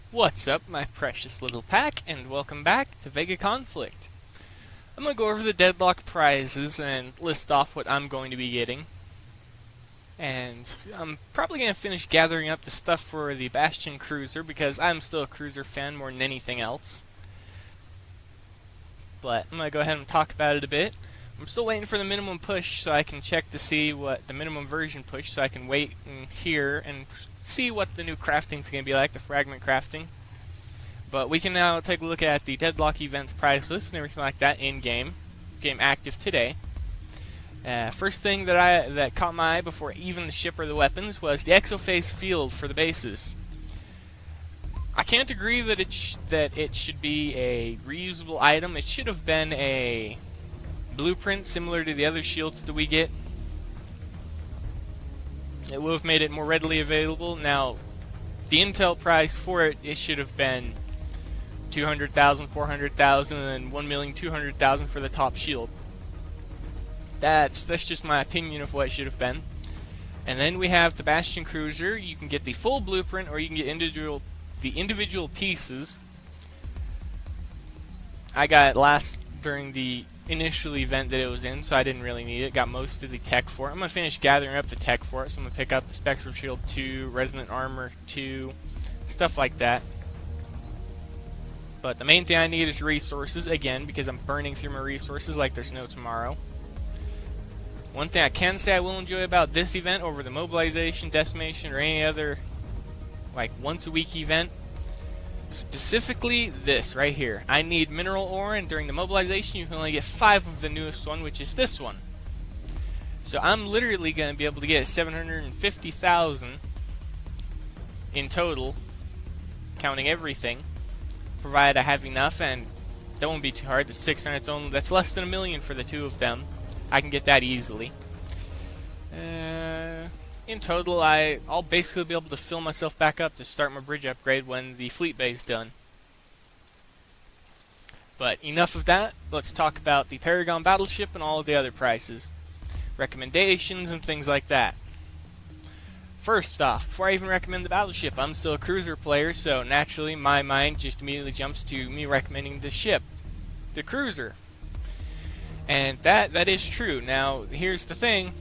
What's up, my precious little pack, and welcome back to VEGA Conflict. I'm going to go over the Deadlock prizes and list off what I'm going to be getting. And I'm probably going to finish gathering up the stuff for the Bastion Cruiser, because I'm still a Cruiser fan more than anything else. But I'm going to go ahead and talk about it a bit. I'm still waiting for the minimum push so I can check to see what the minimum version push, so I can wait and hear and see what the new crafting is going to be like, the fragment crafting. But we can now take a look at the Deadlock events price list and everything like that in game active today. First thing that caught my eye before even the ship or the weapons was the exophase field for the bases. I can't agree that it should be a reusable item. It should have been a blueprint similar to the other shields that we get. It would have made it more readily available. Now, the intel price for it should have been 200,000, 400,000, and 1,200,000 for the top shield. That's just my opinion of what it should have been. And then we have the Bastion Cruiser. You can get the full blueprint, or you can get the individual pieces. I got it during the initial event that it was in, so I didn't really need it. Got most of the tech for it. I'm going to finish gathering up the tech for it, so I'm going to pick up the Spectral Shield 2, Resonant Armor 2, stuff like that. But the main thing I need is resources, again, because I'm burning through my resources like there's no tomorrow. One thing I can say I will enjoy about this event over the Mobilization, Decimation, or any other like once-a-week event, specifically this right here. I need mineral ore, and during the Mobilization you can only get 5 of the newest one, which is this one. So I'm literally going to be able to get 750,000 in total, counting everything, provided I have enough, and that won't be too hard. The 600, that's less than $1 million for the 2 of them. I can get that easily. In total, I'll basically be able to fill myself back up to start my bridge upgrade when the fleet bay is done. But enough of that. Let's talk about the Paragon battleship and all of the other prices, recommendations, and things like that. First off, before I even recommend the battleship, I'm still a cruiser player, so naturally my mind just immediately jumps to me recommending the ship, the cruiser. And that is true. Now, here's the thing.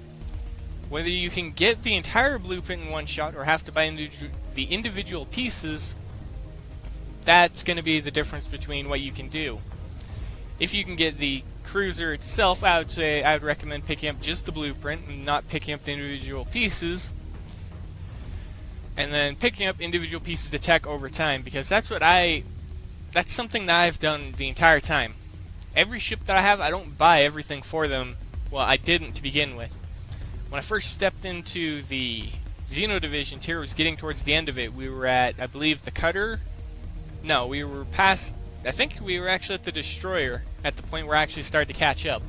Whether you can get the entire blueprint in one shot or have to buy the individual pieces, that's going to be the difference between what you can do. If you can get the cruiser itself, I would recommend picking up just the blueprint and not picking up the individual pieces, and then picking up individual pieces of tech over time, because that's something that I've done the entire time. Every ship that I have, I don't buy everything for them. Well, I didn't to begin with. When I first stepped into the Xeno Division tier, was getting towards the end of it. We were at, I believe, the Cutter. No, we were past, I think we were actually at the Destroyer at the point where I actually started to catch up.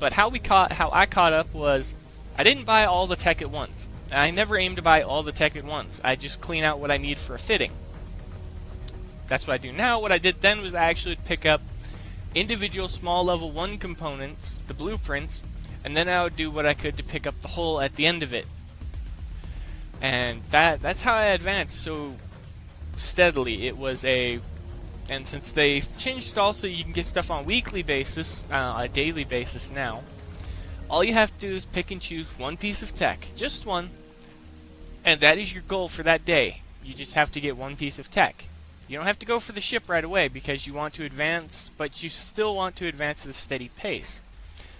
But how I caught up was, I didn't buy all the tech at once. I never aim to buy all the tech at once. I just clean out what I need for a fitting. That's what I do now. What I did then was I actually pick up individual small level 1 components, the blueprints, and then I would do what I could to pick up the whole at the end of it. And that's how I advanced so steadily. And since they've changed it also, you can get stuff on a weekly basis, a daily basis now. All you have to do is pick and choose one piece of tech, just one, and that is your goal for that day. You just have to get one piece of tech. You don't have to go for the ship right away because you want to advance, but you still want to advance at a steady pace.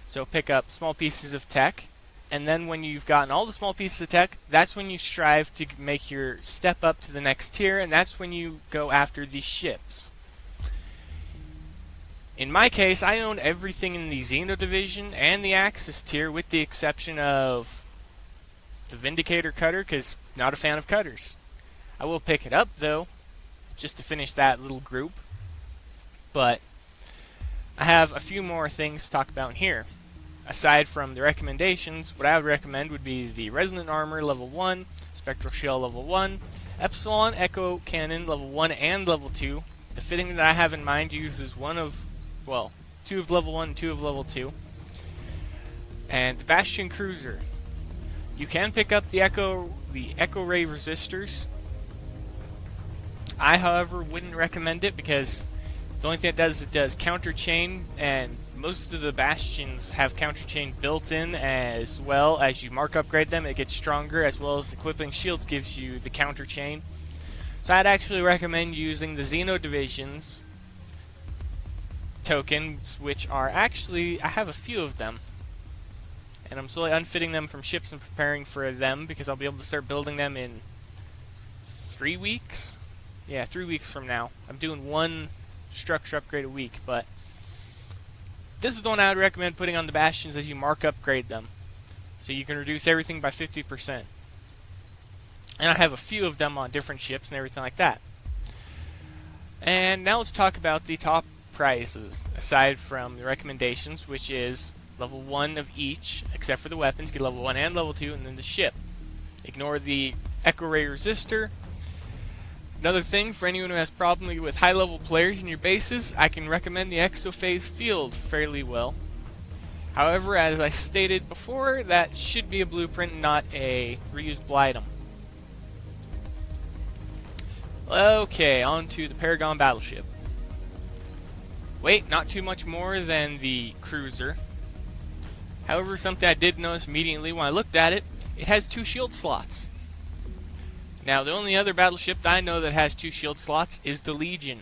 So pick up small pieces of tech, and then when you've gotten all the small pieces of tech, that's when you strive to make your step up to the next tier, and that's when you go after the ships. In my case, I own everything in the Xeno Division and the Axis tier, with the exception of the Vindicator Cutter, because not a fan of cutters. I will pick it up, though, just to finish that little group. But I have a few more things to talk about here. Aside from the recommendations, what I would recommend would be the Resonant Armor level 1, Spectral Shell level 1, Epsilon Echo Cannon level 1 and level 2. The fitting that I have in mind uses 2 of level 1 and 2 of level 2. And the Bastion Cruiser. You can pick up the Echo Ray resistors. I, however, wouldn't recommend it because the only thing it does counter chain, and most of the bastions have counter chain built in. As well as you mark upgrade them, it gets stronger, as well as equipping shields gives you the counter chain. So I'd actually recommend using the Xeno Divisions tokens, which are actually, I have a few of them, and I'm slowly unfitting them from ships and preparing for them because I'll be able to start building them in 3 weeks. Yeah, 3 weeks from now. I'm doing one structure upgrade a week, but this is the one I would recommend putting on the bastions as you mark upgrade them, so you can reduce everything by 50%. And I have a few of them on different ships and everything like that. And now let's talk about the top prices, aside from the recommendations, which is level 1 of each, except for the weapons. Get level 1 and level 2, and then the ship. Ignore the Echo Ray resistor. Another thing, for anyone who has problems with high-level players in your bases, I can recommend the Exophase Field fairly well. However, as I stated before, that should be a blueprint, not a reusable item. Okay, on to the Paragon battleship. Weight, not too much more than the cruiser. However, something I did notice immediately when I looked at it, it has 2 shield slots. Now, the only other battleship that I know that has 2 shield slots is the Legion.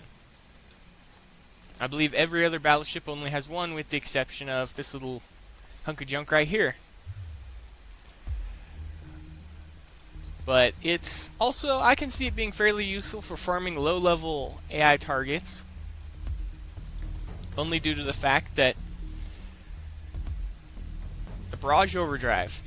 I believe every other battleship only has 1, with the exception of this little hunk of junk right here. But it's also, I can see it being fairly useful for farming low-level AI targets, only due to the fact that the barrage overdrive,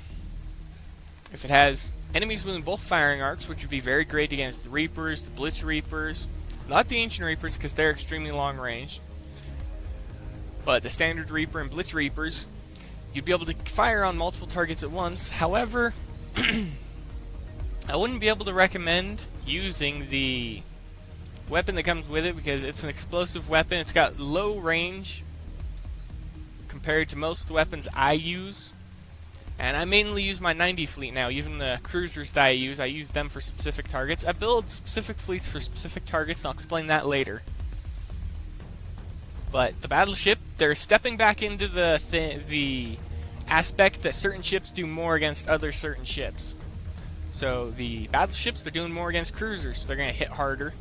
if it has enemies within both firing arcs, which would be very great against the Reapers, the Blitz Reapers, not the Ancient Reapers because they're extremely long range, but the Standard Reaper and Blitz Reapers, you'd be able to fire on multiple targets at once. However, I wouldn't be able to recommend using the weapon that comes with it because it's an explosive weapon. It's got low range compared to most of the weapons I use. And I mainly use my 90 fleet now. Even the cruisers that I use them for specific targets. I build specific fleets for specific targets, and I'll explain that later. But the battleship, they're stepping back into the aspect that certain ships do more against other certain ships. So the battleships, they're doing more against cruisers, so they're going to hit harder.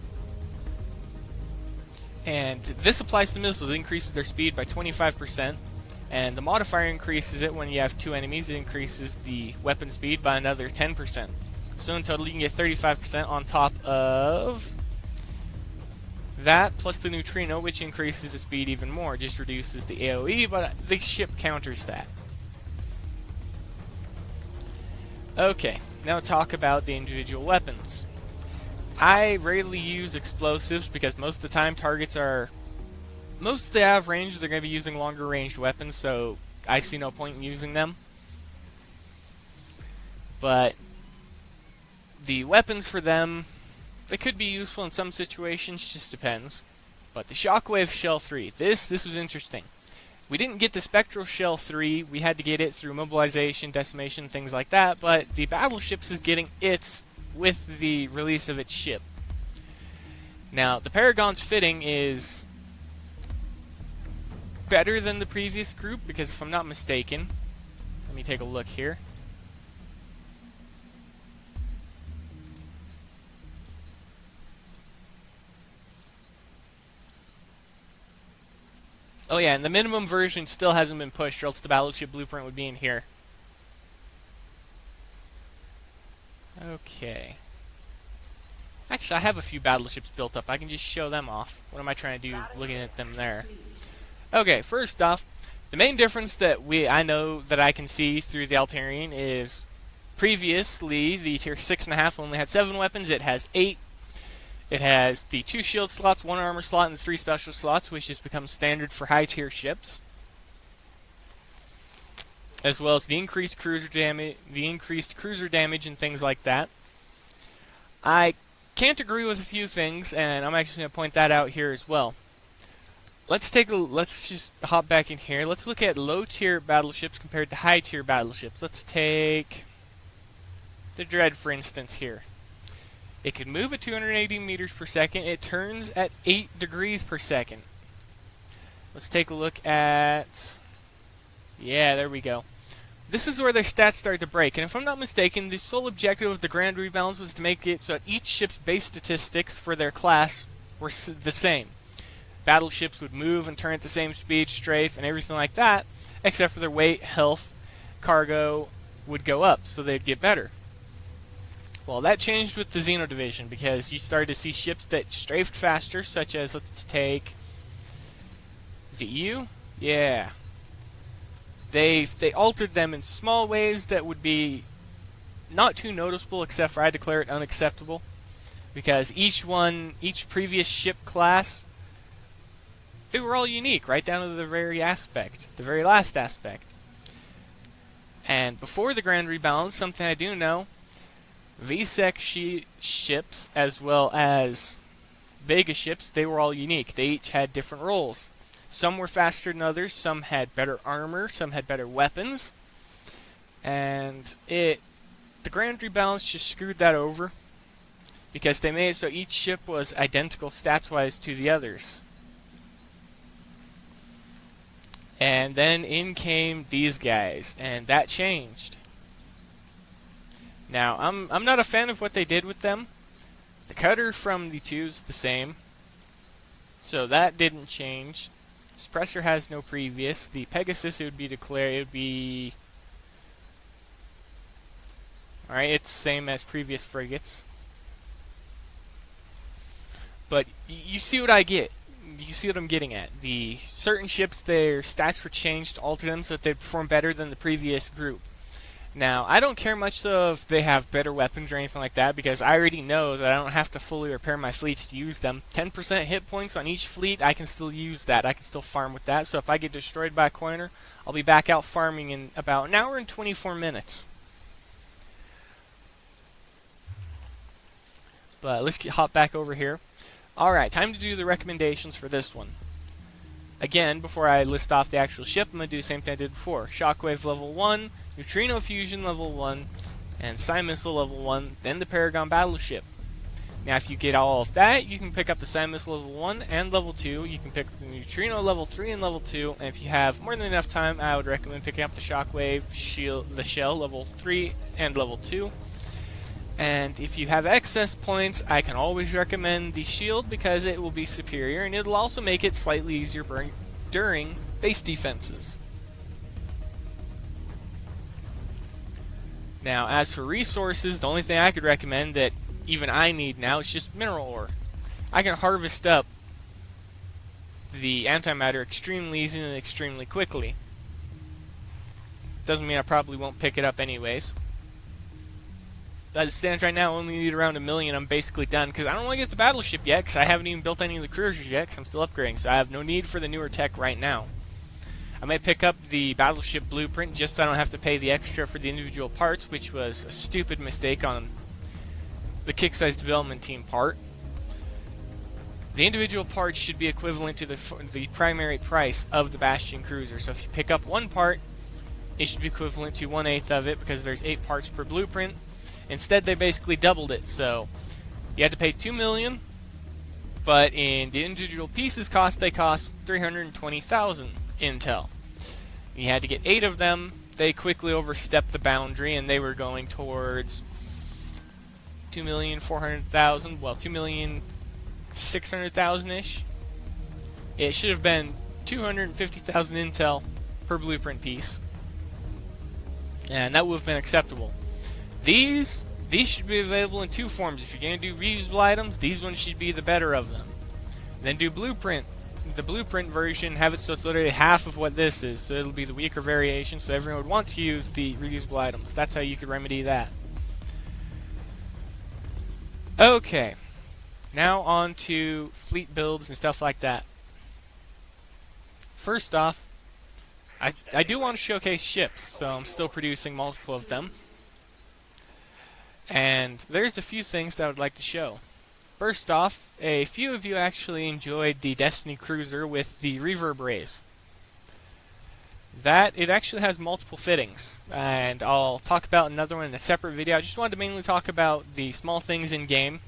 And this applies to missiles. It increases their speed by 25%. And the modifier increases it when you have 2 enemies. It increases the weapon speed by another 10%. So in total, you can get 35% on top of that, plus the neutrino, which increases the speed even more. It just reduces the AoE, but the ship counters that. Okay, now talk about the individual weapons. I rarely use explosives because most of the time targets are... Most of the have range, they're going to be using longer ranged weapons, so I see no point in using them. But the weapons for them, they could be useful in some situations, just depends. But the Shockwave Shell 3, this was interesting. We didn't get the Spectral Shell 3, we had to get it through mobilization, decimation, things like that, but the battleships is getting its with the release of its ship. Now, the Paragon's fitting is better than the previous group, because if I'm not mistaken, let me take a look here. Oh yeah, and the minimum version still hasn't been pushed, or else the battleship blueprint would be in here. Okay. Actually, I have a few battleships built up. I can just show them off. What am I trying to do looking at them there? Okay, first off, the main difference that I know that I can see through the Altarian is previously the tier 6.5 only had 7 weapons. It has 8. It has the 2 shield slots, 1 armor slot, and 3 special slots, which has become standard for high tier ships. As well as the increased cruiser damage, and things like that. I can't agree with a few things, and I'm actually going to point that out here as well. Let's just hop back in here. Let's look at low tier battleships compared to high tier battleships. Let's take the Dread, for instance, here. It can move at 280 meters per second. It turns at 8 degrees per second. Let's take a look at... Yeah, there we go. This is where their stats start to break, and if I'm not mistaken, the sole objective of the Grand Rebalance was to make it so that each ship's base statistics for their class were the same. Battleships would move and turn at the same speed, strafe, and everything like that, except for their weight, health, cargo would go up, so they'd get better. Well, that changed with the Xeno Division, because you started to see ships that strafed faster, such as, let's take... Is it you? Yeah. They altered them in small ways that would be not too noticeable, except for I declare it unacceptable. Because each previous ship class, they were all unique, right down to the very last aspect. And before the Grand Rebalance, something I do know, VSEC ships, as well as VEGA ships, they were all unique. They each had different roles. Some were faster than others, some had better armor, some had better weapons. And the Grand Rebalance just screwed that over, because they made it so each ship was identical stats-wise to the others. And then in came these guys, and that changed. Now, I'm not a fan of what they did with them. The cutter from the 2 is the same, so that didn't change. Suppressor has no previous. The Pegasus, it would be declared, it would be... Alright, it's the same as previous frigates. But you see what I get. You see what I'm getting at. The certain ships, their stats were changed to alter them so that they perform better than the previous group. Now, I don't care much though if they have better weapons or anything like that, because I already know that I don't have to fully repair my fleets to use them. 10% hit points on each fleet, I can still use that. I can still farm with that. So if I get destroyed by a coiner, I'll be back out farming in about an hour and 24 minutes. But let's hop back over here. Alright, time to do the recommendations for this one. Again, before I list off the actual ship, I'm going to do the same thing I did before. Shockwave level 1, Neutrino Fusion level 1, and Psy Missile level 1, then the Paragon battleship. Now if you get all of that, you can pick up the Psy Missile level 1 and level 2, you can pick up the Neutrino level 3 and level 2, and if you have more than enough time, I would recommend picking up the Shockwave, the Shell level 3 and level 2. And if you have excess points, I can always recommend the shield because it will be superior, and it'll also make it slightly easier during base defenses. Now, as for resources, the only thing I could recommend that even I need now is just mineral ore. I can harvest up the antimatter extremely easy and extremely quickly. Doesn't mean I probably won't pick it up anyways. As it stands right now, I only need around 1 million. I'm basically done, because I don't want to get the battleship yet, because I haven't even built any of the cruisers yet, because I'm still upgrading, so I have no need for the newer tech right now. I may pick up the battleship blueprint just so I don't have to pay the extra for the individual parts, which was a stupid mistake on the Kick-Size development team part. The individual parts should be equivalent to the primary price of the Bastion cruiser, so if you pick up one part, it should be equivalent to 1/8 of it, because there's 8 parts per blueprint. Instead, they basically doubled it, so you had to pay 2 million, but in the individual pieces they cost 320,000 intel. You had to get 8 of them. They quickly overstepped the boundary, and they were going towards 2,400,000, well, 2,600,000-ish. It should have been 250,000 intel per blueprint piece, and that would have been acceptable. These should be available in 2 forms. If you're going to do reusable items, these ones should be the better of them. Then do blueprint. The blueprint version, have it so it's literally half of what this is, so it'll be the weaker variation, so everyone would want to use the reusable items. That's how you could remedy that. Okay, now on to fleet builds and stuff like that. First off, I do want to showcase ships, so I'm still producing multiple of them. And there's a few things that I would like to show. First off, a few of you actually enjoyed the Destiny Cruiser with the reverb rays. that it actually has multiple fittings, and I'll talk about another one in a separate video. I just wanted to mainly talk about the small things in game,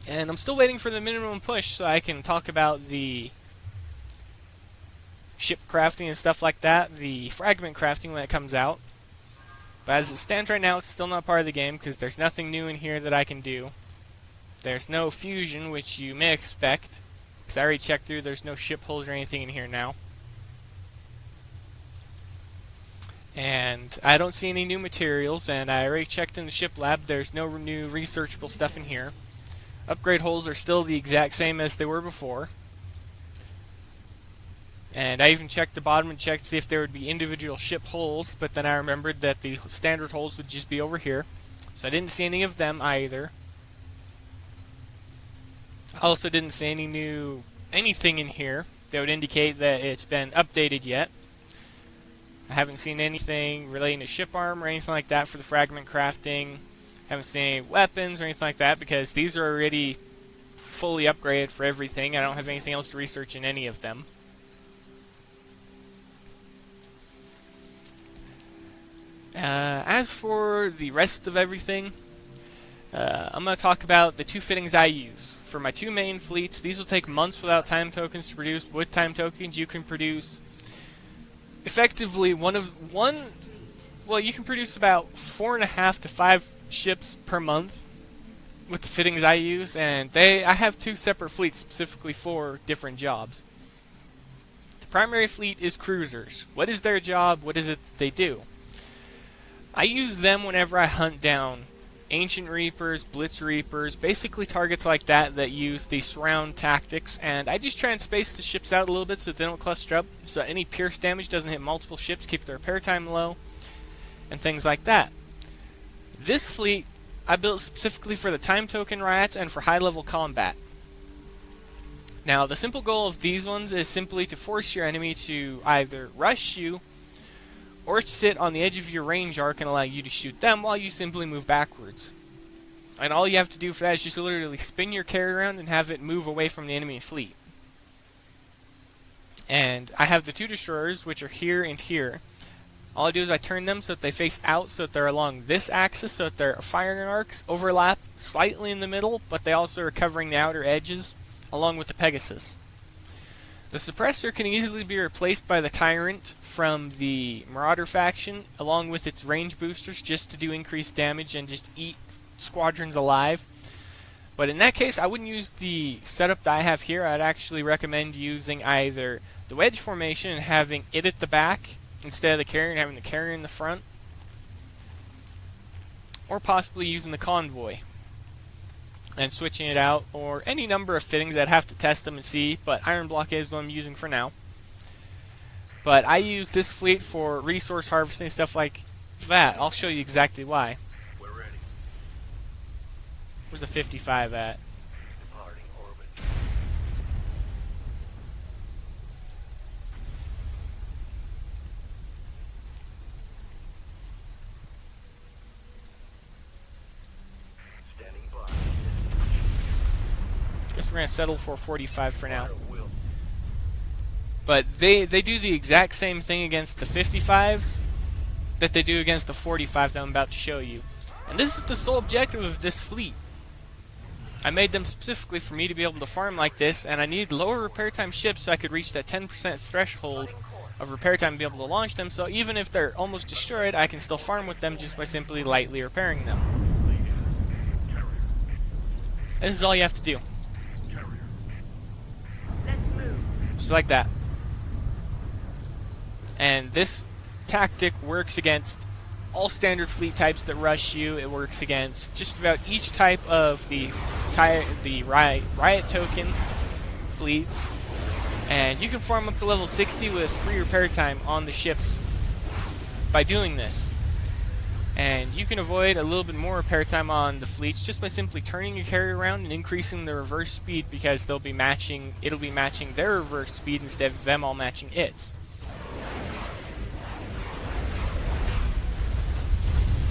and I'm still waiting for the minimum push so I can talk about the ship crafting and stuff like that, the fragment crafting when it comes out. But as it stands right now, it's still not part of the game because there's nothing new in here that I can do. There's no fusion, which you may expect, because I already checked through. There's no ship holes or anything in here now. And I don't see any new materials, and I already checked in the ship lab. There's no new researchable stuff in here. Upgrade holes are still the exact same as they were before. And I even checked the bottom and checked to see if there would be individual ship holes, but then I remembered that the standard holes would just be over here. So I didn't see any of them either. I also didn't see any new anything in here that would indicate that it's been updated yet. I haven't seen anything relating to ship arm or anything like that for the fragment crafting. Haven't seen any weapons or anything like that because these are already fully upgraded for everything. I don't have anything else to research in any of them. As for the rest of everything, I'm going to talk about the two fittings I use. For my two main fleets, these will take months without time tokens to produce. With time tokens, you can produce effectively you can produce about 4.5 to 5 ships per month with the fittings I use, and I have two separate fleets specifically for different jobs. The primary fleet is cruisers. What is their job? What is it that they do? I use them whenever I hunt down Ancient Reapers, Blitz Reapers, basically targets like that that use the surround tactics, and I just try and space the ships out a little bit so that they don't cluster up, so any pierce damage doesn't hit multiple ships, keep their repair time low, and things like that. This fleet I built specifically for the time token riots and for high level combat. Now the simple goal of these ones is simply to force your enemy to either rush you or sit on the edge of your range arc and allow you to shoot them while you simply move backwards. And all you have to do for that is just literally spin your carrier around and have it move away from the enemy fleet. And I have the two destroyers, which are here and here. All I do is I turn them so that they face out, so that they're along this axis, so that their firing arcs overlap slightly in the middle, but they also are covering the outer edges, along with the Pegasus. The suppressor can easily be replaced by the Tyrant from the Marauder faction, along with its range boosters, just to do increased damage and just eat squadrons alive. But in that case, I wouldn't use the setup that I have here. I'd actually recommend using either the wedge formation and having it at the back instead of the carrier and having the carrier in the front, or possibly using the convoy and switching it out, or any number of fittings. I'd have to test them and see, but Iron Blockade is what I'm using for now. But I use this fleet for resource harvesting and stuff like that. I'll show you exactly why. We're ready. Where's the 55 at? Departing orbit. Standing by. Guess we're going to settle for 45 for now. But they do the exact same thing against the 55s that they do against the 45 that I'm about to show you. And this is the sole objective of this fleet. I made them specifically for me to be able to farm like this, and I needed lower repair time ships so I could reach that 10% threshold of repair time and be able to launch them, so even if they're almost destroyed, I can still farm with them just by simply lightly repairing them. This is all you have to do. Just like that. And this tactic works against all standard fleet types that rush you. It works against just about each type of the riot token fleets. And you can farm up to level 60 with free repair time on the ships by doing this. And you can avoid a little bit more repair time on the fleets just by simply turning your carrier around and increasing the reverse speed, because it'll be matching their reverse speed instead of them all matching its.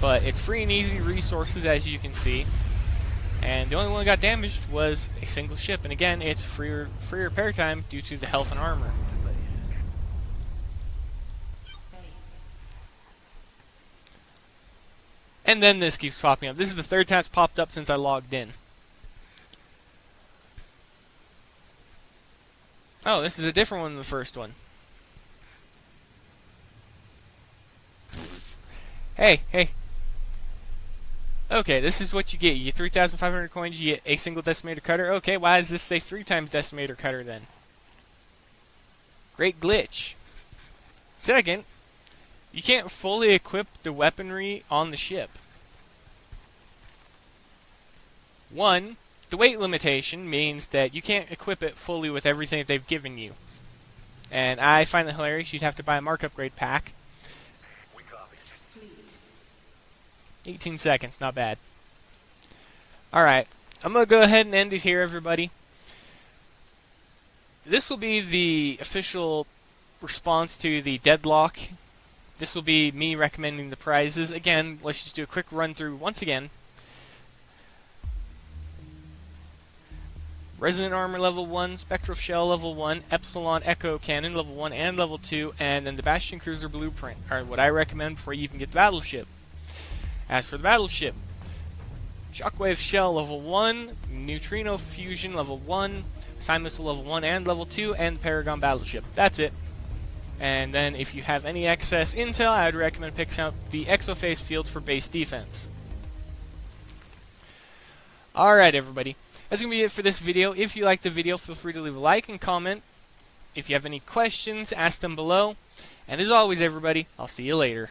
But it's free and easy resources, as you can see. And the only one that got damaged was a single ship, and again, it's free repair time due to the health and armor. And then this keeps popping up. This is the third time it's popped up since I logged in. Oh, this is a different one than the first one. Hey, hey. Okay, this is what you get. You get 3,500 coins, you get a single decimator cutter. Okay, why does this say 3 times decimator cutter then? Great glitch. Second, you can't fully equip the weaponry on the ship. 1, the weight limitation means that you can't equip it fully with everything that they've given you. And I find that hilarious. You'd have to buy a mark upgrade pack. We copy. 18 seconds, not bad. Alright, I'm going to go ahead and end it here, everybody. This will be the official response to the Deadlock. This will be me recommending the prizes. Again, let's just do a quick run through once again. Resonant Armor level 1, Spectral Shell level 1, Epsilon Echo Cannon level 1 and level 2, and then the Bastion Cruiser Blueprint are what I recommend before you even get the battleship. As for the battleship, Shockwave Shell level 1, Neutrino Fusion level 1, Psy Missile level 1 and level 2, and the Paragon battleship. That's it. And then if you have any excess intel, I would recommend picking out the Exophase fields for base defense. Alright, everybody. That's going to be it for this video. If you liked the video, feel free to leave a like and comment. If you have any questions, ask them below. And as always, everybody, I'll see you later.